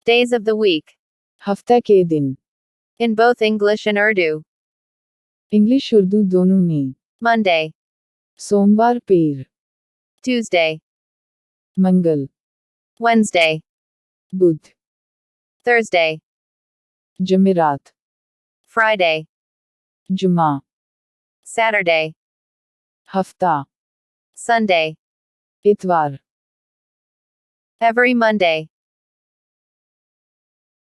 Days of the week. हफ्ते के दिन। In both English and Urdu. English Urdu दोनों में। Monday. सोमवार पीर। Tuesday. मंगल। Wednesday. बुध। Thursday. जमेरात। Friday. जुमा। Saturday. हफ्ता। Sunday. इतवार। Every Monday.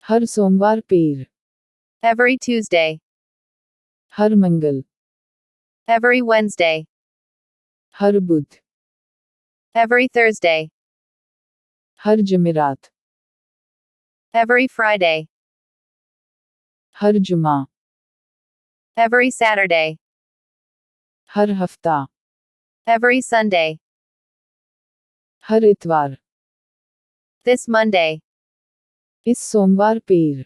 हर सोमवार पीर। Every Tuesday. हर मंगल। Every Wednesday. हर बुध। Every Thursday. हर जमेरात। Every Friday. हर जुमा। Every Saturday. हर हफ्ता। Every Sunday. हर इतवार। This Monday. इस सोमवार पीर।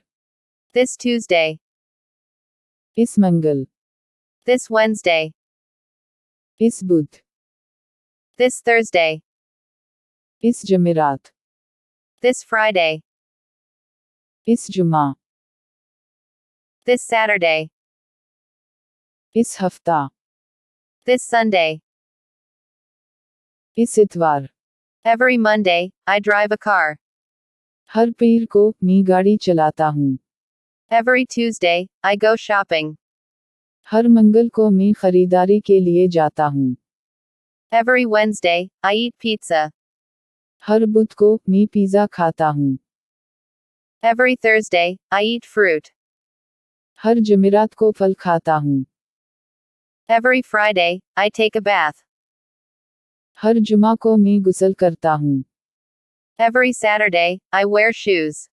This Tuesday. इस मंगल। This Wednesday. इस बुध। This Thursday. इस जमेरात। This Friday. इस जुमा। This Saturday. इस हफ्ता। This Sunday. इस इतवार। Every Monday, I drive a car. हर पीर को मैं गाड़ी चलाता हूँ। Every Tuesday, I go shopping. हर मंगल को मैं खरीदारी के लिए जाता हूँ। Every Wednesday, I eat pizza. हर बुध को मैं पिज़्ज़ा खाता हूँ। Every Thursday, I eat fruit. हर जमेरात को फल खाता हूँ। Every Friday, I take a bath. हर जुमा को मैं गुस्ल करता हूँ। Every Saturday, I wear shoes.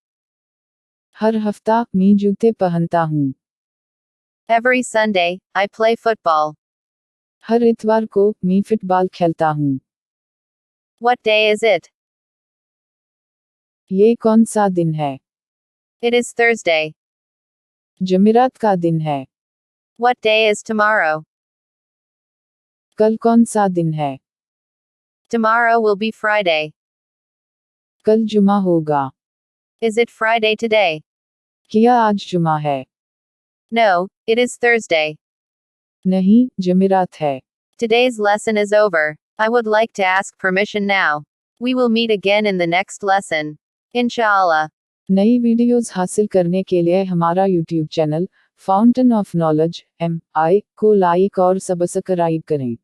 हर हफ्ता मैं जूते पहनता हूँ। Every Sunday, I play football. हर इतवार को मैं फुटबॉल खेलता हूँ। What day is it? ये कौन सा दिन है? It is Thursday. जमेरात का दिन है। What day is tomorrow? कल कौन सा दिन है? Tomorrow will be Friday. कल जुमा होगा। Is it Friday today? क्या आज जुमा है? No, it is Thursday. नहीं, जमेरात है। Today's lesson is over. I would like to ask permission now. We will meet again in the next lesson. Inshallah. नई वीडियोस हासिल करने के लिए हमारा YouTube channel fountain of knowledge (MI) को like और सब्सक्राइब करें।